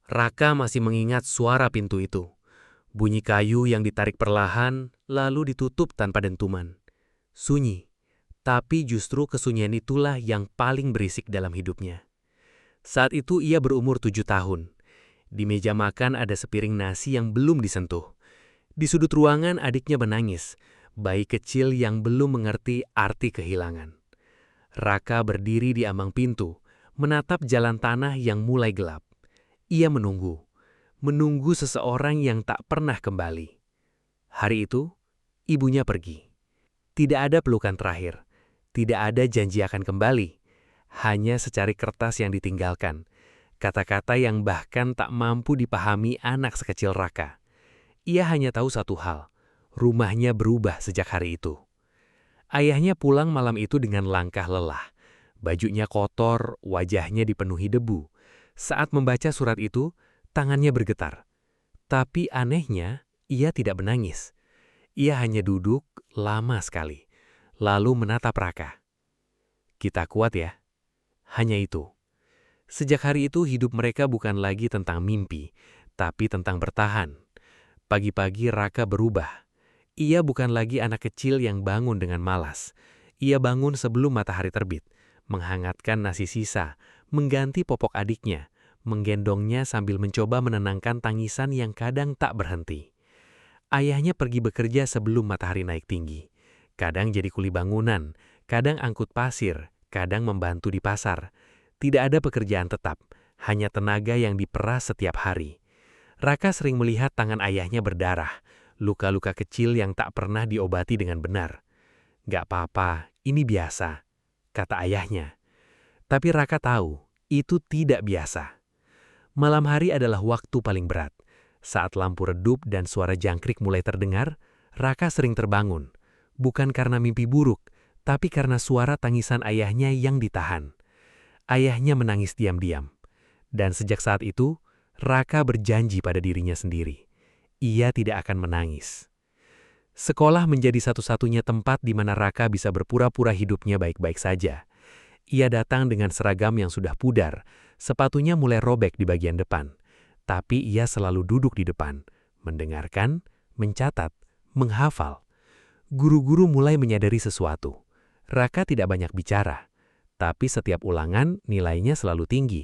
Raka masih mengingat suara pintu itu. Bunyi kayu yang ditarik perlahan, lalu ditutup tanpa dentuman. Sunyi, tapi justru kesunyian itulah yang paling berisik dalam hidupnya. Saat itu ia berumur 7 tahun. Di meja makan ada sepiring nasi yang belum disentuh. Di sudut ruangan adiknya menangis, bayi kecil yang belum mengerti arti kehilangan. Raka berdiri di ambang pintu, menatap jalan tanah yang mulai gelap. Ia menunggu seseorang yang tak pernah kembali. Hari itu, ibunya pergi. Tidak ada pelukan terakhir, tidak ada janji akan kembali, hanya secari kertas yang ditinggalkan, kata-kata yang bahkan tak mampu dipahami anak sekecil Raka. Ia hanya tahu satu hal, rumahnya berubah sejak hari itu. Ayahnya pulang malam itu dengan langkah lelah. Bajunya kotor, wajahnya dipenuhi debu. Saat membaca surat itu, tangannya bergetar. Tapi anehnya, ia tidak menangis. Ia hanya duduk lama sekali, lalu menatap Raka. Kita kuat ya. Hanya itu. Sejak hari itu hidup mereka bukan lagi tentang mimpi, tapi tentang bertahan. Pagi-pagi Raka berubah. Ia bukan lagi anak kecil yang bangun dengan malas. Ia bangun sebelum matahari terbit, menghangatkan nasi sisa, mengganti popok adiknya, menggendongnya sambil mencoba menenangkan tangisan yang kadang tak berhenti. Ayahnya pergi bekerja sebelum matahari naik tinggi. Kadang jadi kuli bangunan, kadang angkut pasir, kadang membantu di pasar. Tidak ada pekerjaan tetap, hanya tenaga yang diperas setiap hari. Raka sering melihat tangan ayahnya berdarah, luka-luka kecil yang tak pernah diobati dengan benar. "Gak apa-apa, ini biasa," kata ayahnya. Tapi Raka tahu, itu tidak biasa. Malam hari adalah waktu paling berat. Saat lampu redup dan suara jangkrik mulai terdengar, Raka sering terbangun. Bukan karena mimpi buruk, tapi karena suara tangisan ayahnya yang ditahan. Ayahnya menangis diam-diam. Dan sejak saat itu, Raka berjanji pada dirinya sendiri. Ia tidak akan menangis. Sekolah menjadi satu-satunya tempat di mana Raka bisa berpura-pura hidupnya baik-baik saja. Ia datang dengan seragam yang sudah pudar, sepatunya mulai robek di bagian depan. Tapi ia selalu duduk di depan, mendengarkan, mencatat, menghafal. Guru-guru mulai menyadari sesuatu. Raka tidak banyak bicara, tapi setiap ulangan nilainya selalu tinggi.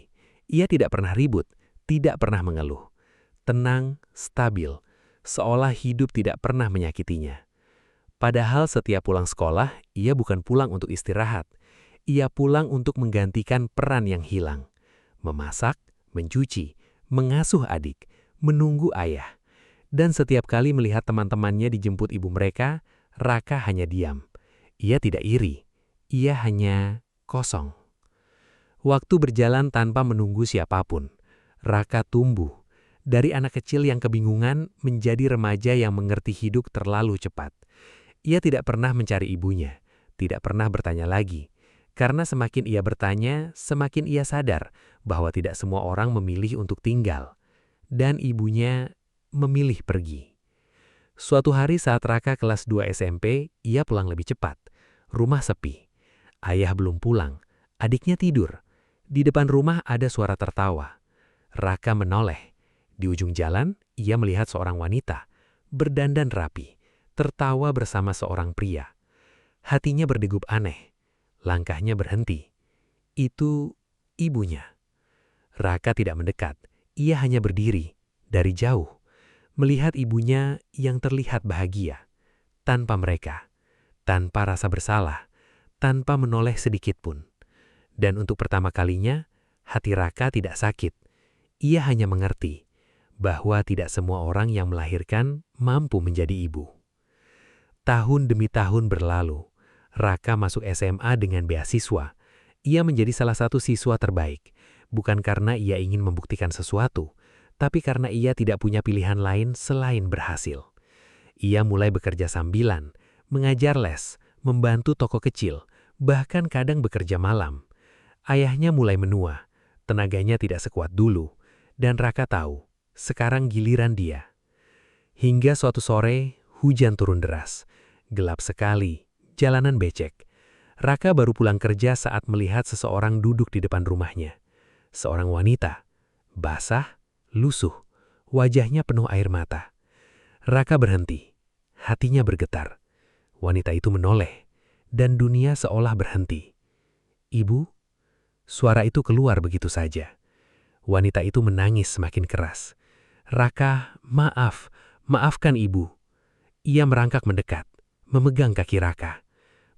Ia tidak pernah ribut, tidak pernah mengeluh. Tenang, stabil, seolah hidup tidak pernah menyakitinya. Padahal setiap pulang sekolah, ia bukan pulang untuk istirahat. Ia pulang untuk menggantikan peran yang hilang. Memasak, mencuci, mengasuh adik, menunggu ayah. Dan setiap kali melihat teman-temannya dijemput ibu mereka, Raka hanya diam. Ia tidak iri, ia hanya kosong. Waktu berjalan tanpa menunggu siapapun. Raka tumbuh. Dari anak kecil yang kebingungan menjadi remaja yang mengerti hidup terlalu cepat. Ia tidak pernah mencari ibunya, tidak pernah bertanya lagi. Karena semakin ia bertanya, semakin ia sadar bahwa tidak semua orang memilih untuk tinggal. Dan ibunya memilih pergi. Suatu hari saat Raka kelas 2 SMP, ia pulang lebih cepat. Rumah sepi. Ayah belum pulang. Adiknya tidur. Di depan rumah ada suara tertawa. Raka menoleh. Di ujung jalan, ia melihat seorang wanita, berdandan rapi, tertawa bersama seorang pria. Hatinya berdegup aneh. Langkahnya berhenti. Itu ibunya. Raka tidak mendekat. Ia hanya berdiri, dari jauh, melihat ibunya yang terlihat bahagia. Tanpa mereka, tanpa rasa bersalah, tanpa menoleh sedikit pun. Dan untuk pertama kalinya, hati Raka tidak sakit. Ia hanya mengerti bahwa tidak semua orang yang melahirkan mampu menjadi ibu. Tahun demi tahun berlalu. Raka masuk SMA dengan beasiswa. Ia menjadi salah satu siswa terbaik. Bukan karena ia ingin membuktikan sesuatu, tapi karena ia tidak punya pilihan lain selain berhasil. Ia mulai bekerja sambilan, mengajar les, membantu toko kecil, bahkan kadang bekerja malam. Ayahnya mulai menua, tenaganya tidak sekuat dulu, dan Raka tahu, sekarang giliran dia. Hingga suatu sore, hujan turun deras, gelap sekali, jalanan becek. Raka baru pulang kerja saat melihat seseorang duduk di depan rumahnya. Seorang wanita, basah, lusuh, wajahnya penuh air mata. Raka berhenti, hatinya bergetar. Wanita itu menoleh, dan dunia seolah berhenti. "Ibu?" Suara itu keluar begitu saja. Wanita itu menangis semakin keras. "Raka, maaf, maafkan ibu." Ia merangkak mendekat, memegang kaki Raka.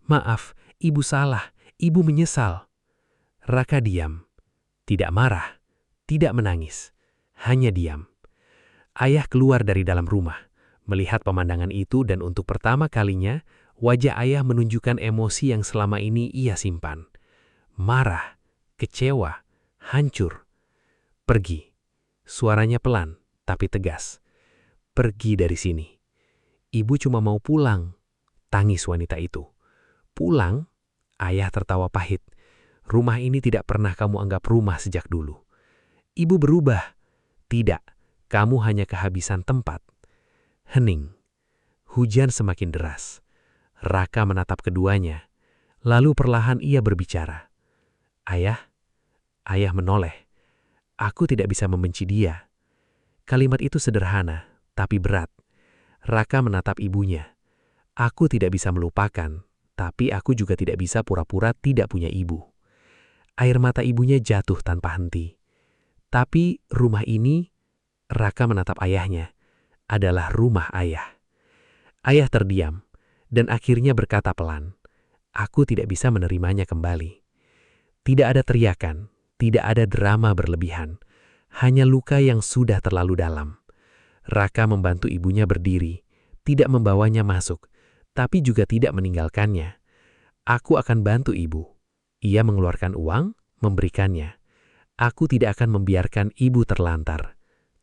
"Maaf, ibu salah, ibu menyesal." Raka diam, tidak marah, tidak menangis, hanya diam. Ayah keluar dari dalam rumah, melihat pemandangan itu dan untuk pertama kalinya, wajah ayah menunjukkan emosi yang selama ini ia simpan. Marah, kecewa, hancur. "Pergi." Suaranya pelan, tapi tegas. "Pergi dari sini." "Ibu cuma mau pulang," tangis wanita itu. "Pulang?" Ayah tertawa pahit. "Rumah ini tidak pernah kamu anggap rumah sejak dulu." "Ibu berubah." "Tidak, kamu hanya kehabisan tempat." Hening. Hujan semakin deras. Raka menatap keduanya. Lalu perlahan ia berbicara. "Ayah?" Ayah menoleh. "Aku tidak bisa membenci dia." Kalimat itu sederhana, tapi berat. Raka menatap ibunya. "Aku tidak bisa melupakan, tapi aku juga tidak bisa pura-pura tidak punya ibu." Air mata ibunya jatuh tanpa henti. "Tapi rumah ini," Raka menatap ayahnya, "adalah rumah ayah." Ayah terdiam, dan akhirnya berkata pelan, "Aku tidak bisa menerimanya kembali." Tidak ada teriakan, tidak ada drama berlebihan, hanya luka yang sudah terlalu dalam. Raka membantu ibunya berdiri, tidak membawanya masuk, tapi juga tidak meninggalkannya. "Aku akan bantu ibu." Ia mengeluarkan uang, memberikannya. "Aku tidak akan membiarkan ibu terlantar."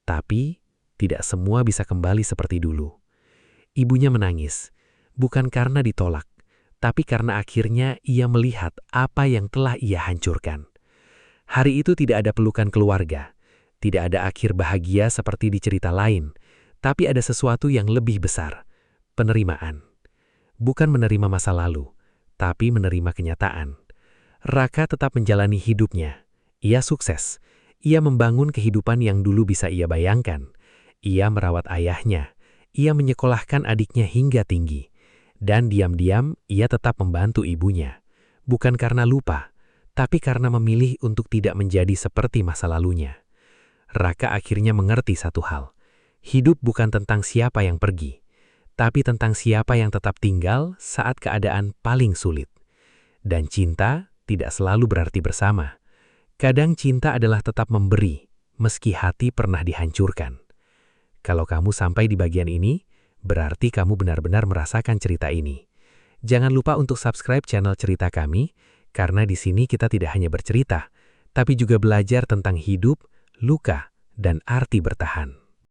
Tapi, tidak semua bisa kembali seperti dulu. Ibunya menangis, bukan karena ditolak, tapi karena akhirnya ia melihat apa yang telah ia hancurkan. Hari itu tidak ada pelukan keluarga, tidak ada akhir bahagia seperti di cerita lain, tapi ada sesuatu yang lebih besar, penerimaan. Bukan menerima masa lalu, tapi menerima kenyataan. Raka tetap menjalani hidupnya. Ia sukses. Ia membangun kehidupan yang dulu bisa ia bayangkan. Ia merawat ayahnya. Ia menyekolahkan adiknya hingga tinggi. Dan diam-diam ia tetap membantu ibunya. Bukan karena lupa, tapi karena memilih untuk tidak menjadi seperti masa lalunya. Raka akhirnya mengerti satu hal. Hidup bukan tentang siapa yang pergi, tapi tentang siapa yang tetap tinggal saat keadaan paling sulit. Dan cinta tidak selalu berarti bersama. Kadang cinta adalah tetap memberi, meski hati pernah dihancurkan. Kalau kamu sampai di bagian ini, berarti kamu benar-benar merasakan cerita ini. Jangan lupa untuk subscribe channel cerita kami, karena di sini kita tidak hanya bercerita, tapi juga belajar tentang hidup, luka, dan arti bertahan.